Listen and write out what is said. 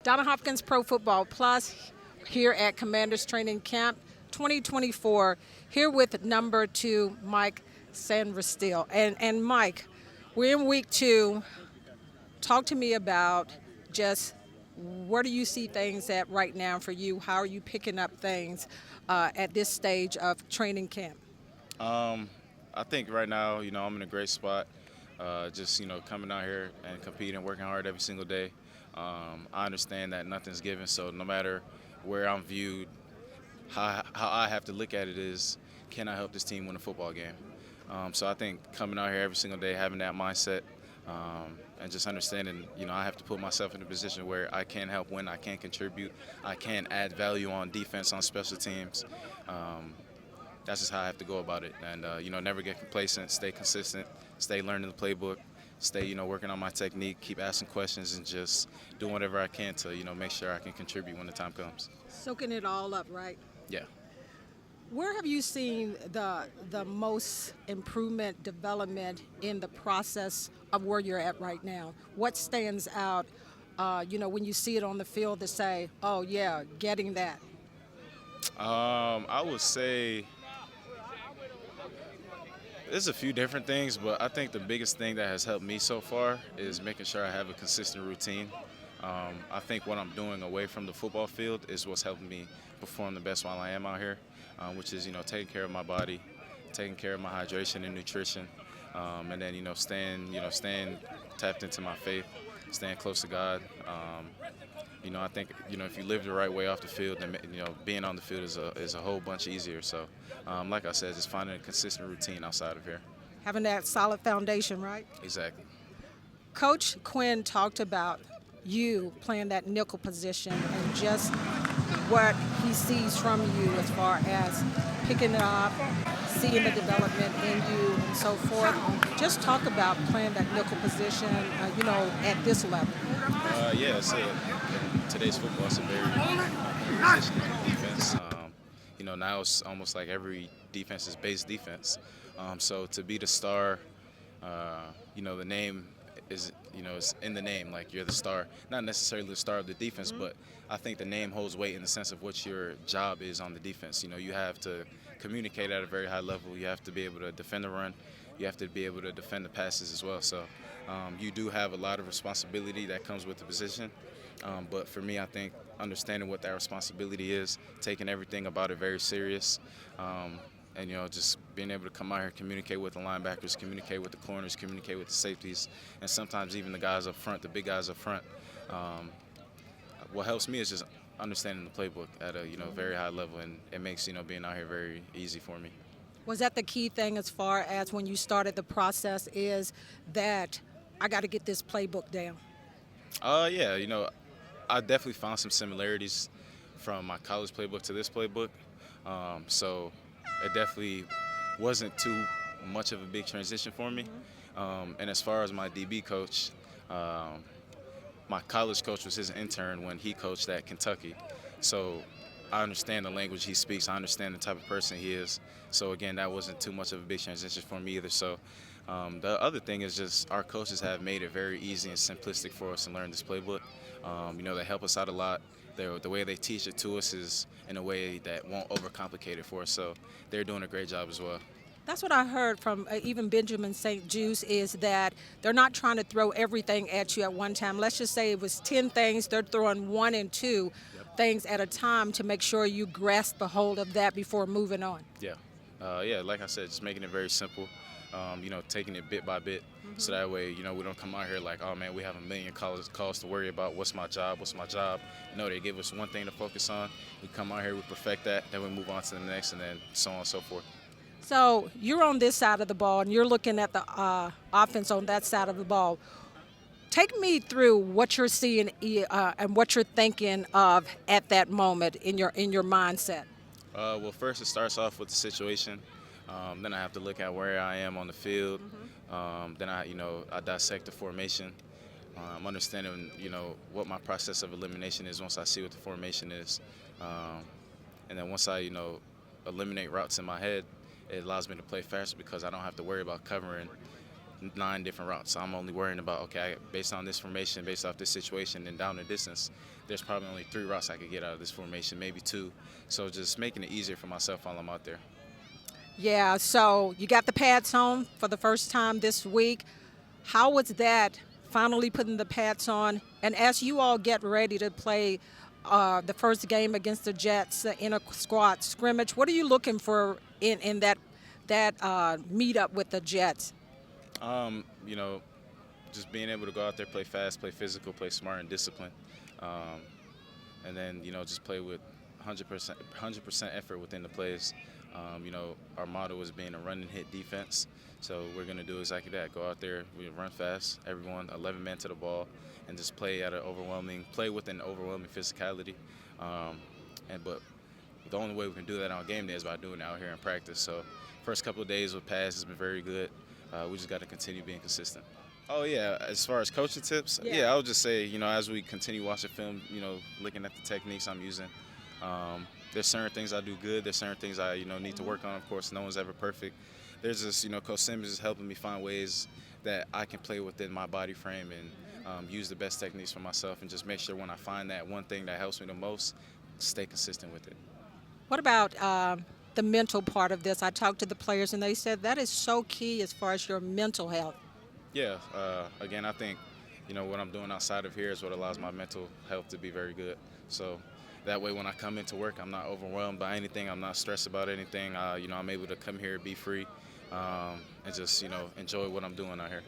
Donna Hopkins Pro Football Plus here at Commanders Training Camp 2024, here with number 2, Mike Sainristill. And Mike, we're in week 2. Talk to me about just where do you see things at right now for you? How are you picking up things at this stage of training camp? I think right now, I'm in a great spot. Just, coming out here and competing, working hard every single day. I understand that nothing's given, so no matter where I'm viewed, how I have to look at it is, can I help this team win a football game? So I think coming out here every single day, having that mindset, and just understanding, I have to put myself in a position where I can help win, I can contribute, I can add value on defense, on special teams. That's just how I have to go about it. And, never get complacent, stay consistent, stay learning the playbook, stay, working on my technique, keep asking questions, and just do whatever I can to, make sure I can contribute when the time comes. Soaking it all up, right? Yeah. Where have you seen the most improvement, development in the process of where you're at right now? What stands out, when you see it on the field to say, oh, yeah, getting that? I would say there's a few different things, but I think the biggest thing that has helped me so far is making sure I have a consistent routine. I think what I'm doing away from the football field is what's helping me perform the best while I am out here, which is, taking care of my body, taking care of my hydration and nutrition, and then, staying tapped into my faith, staying close to God. I think, if you live the right way off the field, then, being on the field is a whole bunch easier. So, like I said, just finding a consistent routine outside of here. Having that solid foundation, right? Exactly. Coach Quinn talked about you playing that nickel position and just what he sees from you as far as picking it up, seeing the development in you and so forth. Just talk about playing that nickel position, at this level. In today's football, it's a very positional defense. Now it's almost like every defense is base defense. So to be the star, the name is, it's in the name, like you're the star. Not necessarily the star of the defense, but I think the name holds weight in the sense of what your job is on the defense. You have to communicate at a very high level. You have to be able to defend the run. You have to be able to defend the passes as well. So you do have a lot of responsibility that comes with the position. But for me, I think understanding what that responsibility is, taking everything about it very serious, and, just being able to come out here, communicate with the linebackers, communicate with the corners, communicate with the safeties, and sometimes even the guys up front, the big guys up front. What helps me is just understanding the playbook at a, very high level, and it makes, being out here very easy for me. Was that the key thing as far as when you started the process is that I got to get this playbook down? Yeah, I definitely found some similarities from my college playbook to this playbook. So it definitely wasn't too much of a big transition for me. And as far as my DB coach, my college coach was his intern when he coached at Kentucky. So I understand the language he speaks. I understand the type of person he is. So, again, that wasn't too much of a big transition for me either. So the other thing is just our coaches have made it very easy and simplistic for us to learn this playbook. They help us out a lot. The way they teach it to us is in a way that won't overcomplicate it for us. So they're doing a great job as well. That's what I heard from even Benjamin St. Juice is that they're not trying to throw everything at you at one time. Let's just say it was 10 things. They're throwing 1 and 2 things at a time to make sure you grasp a hold of that before moving on. Yeah. Like I said, just making it very simple, taking it bit by bit. So that way, we don't come out here like, oh, man, we have a million calls to worry about. What's my job? No, they give us one thing to focus on. We come out here, we perfect that, then we move on to the next, and then so on and so forth. So you're on this side of the ball, and you're looking at the offense on that side of the ball. Take me through what you're seeing and what you're thinking of at that moment in your mindset. Well, first it starts off with the situation. Then I have to look at where I am on the field. Then I dissect the formation. I'm understanding, what my process of elimination is once I see what the formation is. And then once I, eliminate routes in my head, it allows me to play faster because I don't have to worry about covering 9 different routes. So I'm only worrying about, okay, based on this formation, based off this situation, and down the distance, there's probably only 3 routes I could get out of this formation, maybe 2. So just making it easier for myself while I'm out there. Yeah, so you got the pads on for the first time this week. How was that, finally putting the pads on? And as you all get ready to play the first game against the Jets in a squad scrimmage, what are you looking for in that meetup with the Jets? You know, just being able to go out there, play fast, play physical, play smart and disciplined. Um, and then, you know, just play with 100% effort within the plays. You know, our motto is being a run and hit defense. So we're going to do exactly that. Go out there, we run fast, everyone, 11 men to the ball, and just play with an overwhelming physicality. But the only way we can do that on game day is by doing it out here in practice. So first couple of days with pass has been very good. We just got to continue being consistent. Oh, yeah, as far as coaching tips, yeah, I would just say, you know, as we continue watching film, you know, looking at the techniques I'm using, there's certain things I do good. There's certain things I, you know, need to work on. Of course, no one's ever perfect. There's just, you know, Coach Simmons is helping me find ways that I can play within my body frame and use the best techniques for myself and just make sure when I find that one thing that helps me the most, stay consistent with it. What about the mental part of this? I talked to the players, and they said that is so key as far as your mental health. Yeah, again, I think, you know, what I'm doing outside of here is what allows my mental health to be very good. So that way when I come into work, I'm not overwhelmed by anything. I'm not stressed about anything. You know, I'm able to come here, be free, and just, you know, enjoy what I'm doing out here.